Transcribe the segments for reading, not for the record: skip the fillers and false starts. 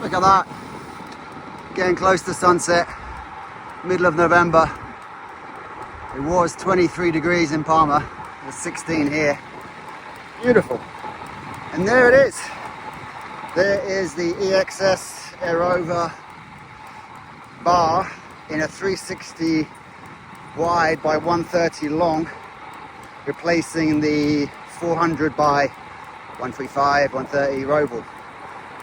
Look at that. Getting close to sunset, middle of November. It was 23 degrees in Palma, it's 16 here. Beautiful. And there it is. There is the EXS Aerover bar in a 360 wide by 130 long, replacing the 400 by 135, 130 Roval.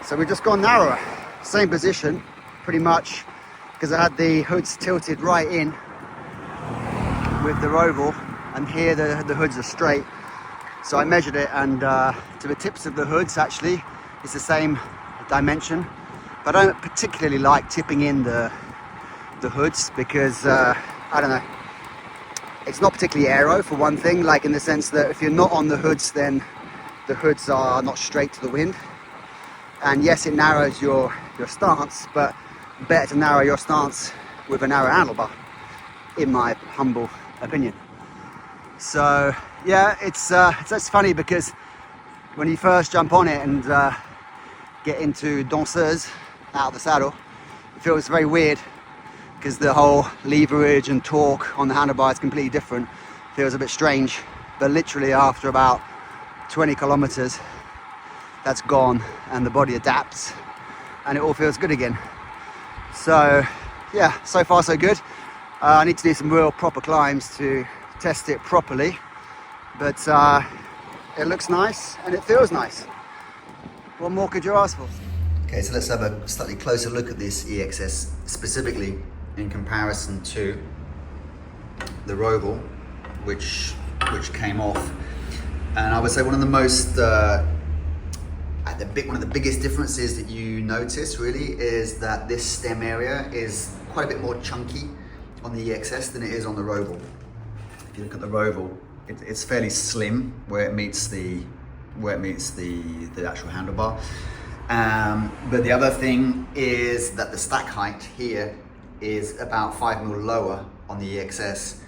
So we've just gone narrower, same position pretty much, because I had the hoods tilted right in with the Roval, and here the hoods are straight. So I measured it, and to the tips of the hoods actually it's the same dimension, but I don't particularly like tipping in the hoods because I don't know, it's not particularly aero for one thing, like in the sense that if you're not on the hoods, then the hoods are not straight to the wind, and yes, it narrows your stance, but better to narrow your stance with a narrow handlebar, in my humble opinion. So yeah, it's funny because when you first jump on it and get into danseuse out of the saddle, it feels very weird because the whole leverage and torque on the handlebar is completely different. It feels a bit strange, but literally after about 20 kilometers, that's gone and the body adapts and it all feels good again. So yeah, so far so good. I need to do some real proper climbs to test it properly, but it looks nice and it feels nice. What more could you ask for? Okay, so let's have a slightly closer look at this EXS, specifically in comparison to the Roval, which came off. And I would say one of the most one of the biggest differences that you notice really is that this stem area is quite a bit more chunky on the EXS than it is on the Roval. If you look at the Roval, it's fairly slim where it meets the actual handlebar. But the other thing is that the stack height here is about 5 mil lower on the EXS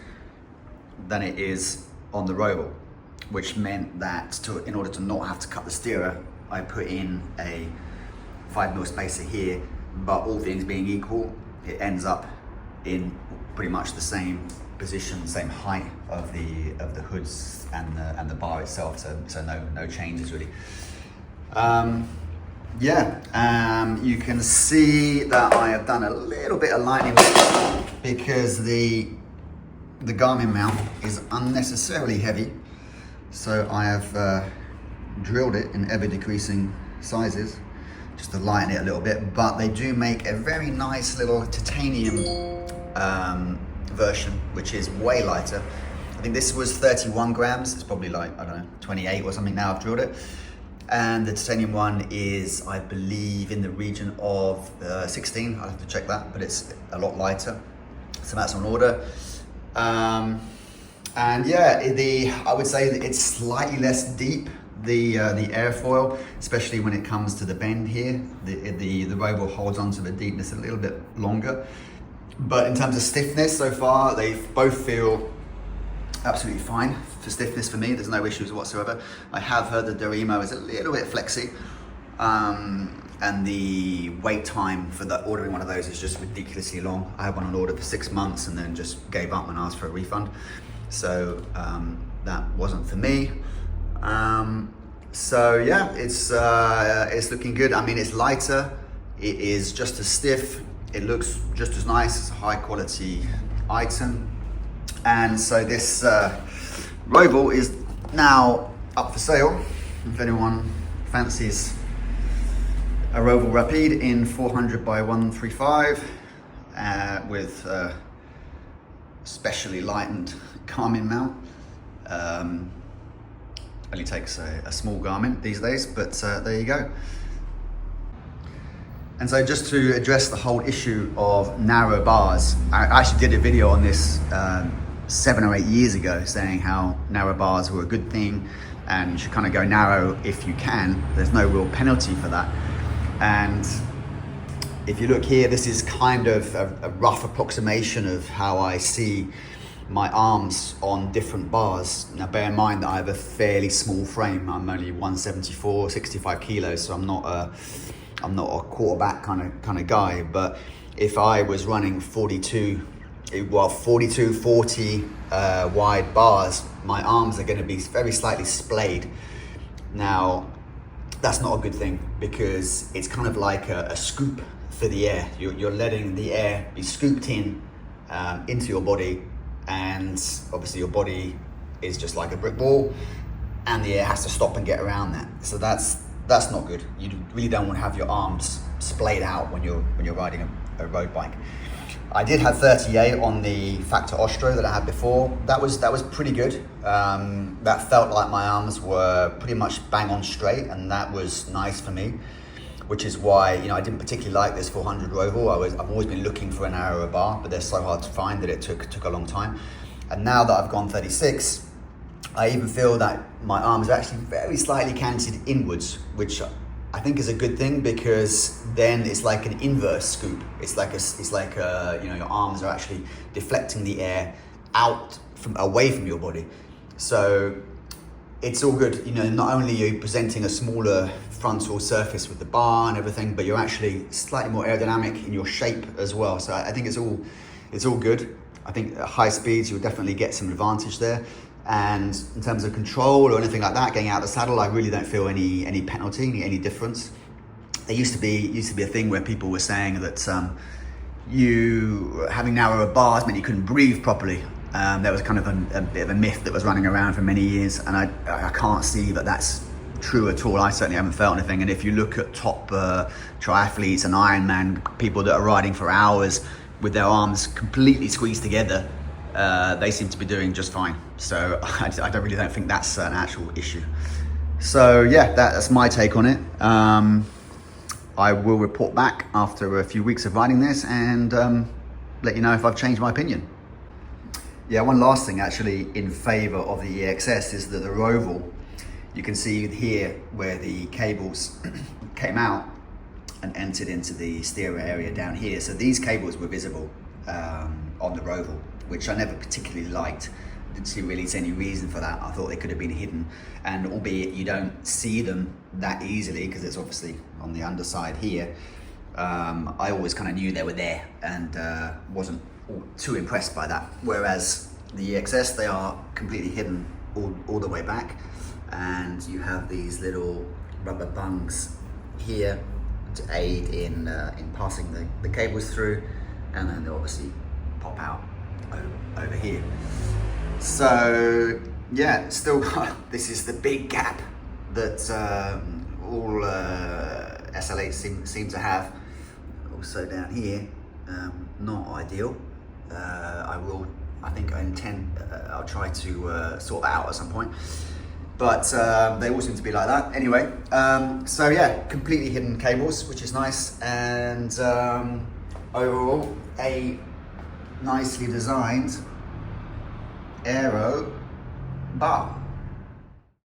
than it is on the Roval, which meant that in order to not have to cut the steerer, I put in a 5 mil spacer here, but all things being equal, it ends up in pretty much the same position, same height of the hoods and the bar itself, so no changes really. You can see that I have done a little bit of lightning because the Garmin mount is unnecessarily heavy, so I have drilled it in ever decreasing sizes just to lighten it a little bit, but they do make a very nice little titanium version, which is way lighter. I think this was 31 grams, it's probably like, I don't know, 28 or something now I've drilled it. And the titanium one is, I believe, in the region of 16, I'll have to check that, but it's a lot lighter. So that's on order. And yeah, I would say that it's slightly less deep, the airfoil, especially when it comes to the bend here. The Roval holds on to the deepness a little bit longer. But in terms of stiffness so far, they both feel absolutely fine for stiffness for me. There's no issues whatsoever. I have heard that Dorimo is a little bit flexy, and the wait time for ordering one of those is just ridiculously long. I had one on order for 6 months and then just gave up and asked for a refund. So that wasn't for me. So yeah, it's looking good. I mean, it's lighter. It is just as stiff. It looks just as nice. It's a high quality item. And so this Roval is now up for sale. If anyone fancies a Roval Rapide in 400 by 135 with specially lightened Garmin mount. Only takes a small Garmin these days, but there you go. And so just to address the whole issue of narrow bars, I actually did a video on this 7 or 8 years ago saying how narrow bars were a good thing and you should kind of go narrow if you can. There's no real penalty for that. And if you look here, this is kind of a rough approximation of how I see my arms on different bars. Now bear in mind that I have a fairly small frame. I'm only 174, 65 kilos, so I'm not I'm not a quarterback kind of guy, but if I was running 40 wide bars, my arms are going to be very slightly splayed. Now, that's not a good thing, because it's kind of like a scoop for the air. You're letting the air be scooped in into your body, and obviously your body is just like a brick wall, and the air has to stop and get around that. So that's not good. You really don't want to have your arms splayed out when you're riding a road bike. I did have 38 on the Factor Ostro that I had before. That was pretty good. That felt like my arms were pretty much bang on straight, and that was nice for me, which is why, I didn't particularly like this 400 Roval. I've always been looking for a narrower bar, but they're so hard to find that it took a long time. And now that I've gone 36, I even feel that my arms are actually very slightly canted inwards, which I think is a good thing, because then it's like an inverse scoop. It's like your arms are actually deflecting the air away from your body. So it's all good. Not only are you presenting a smaller frontal surface with the bar and everything, but you're actually slightly more aerodynamic in your shape as well. So I think it's all good. I think at high speeds you'll definitely get some advantage there. And in terms of control or anything like that, getting out of the saddle, I really don't feel any penalty, any difference. There used to be a thing where people were saying that you having narrower bars meant you couldn't breathe properly. There was kind of a bit of a myth that was running around for many years, and I can't see that that's true at all. I certainly haven't felt anything. And if you look at top triathletes and Ironman, people that are riding for hours with their arms completely squeezed together, they seem to be doing just fine. So I don't think that's an actual issue. So yeah, that's my take on it. I will report back after a few weeks of riding this and let you know if I've changed my opinion. Yeah, one last thing actually in favor of the EXS is that the Roval, you can see here where the cables came out and entered into the steerer area down here. So these cables were visible on the Roval, which I never particularly liked. Didn't see really any reason for that. I thought they could have been hidden, and albeit you don't see them that easily because it's obviously on the underside here, I always kind of knew they were there and wasn't too impressed by that. Whereas the EXS, they are completely hidden all the way back, and you have these little rubber bungs here to aid in passing the cables through, and then they obviously pop out over here. So yeah, still this is the big gap that all SL8 seem to have. Also down here, not ideal. I'll try to sort that out at some point, but they all seem to be like that anyway. So yeah, completely hidden cables, which is nice, and overall a nicely designed aero bar.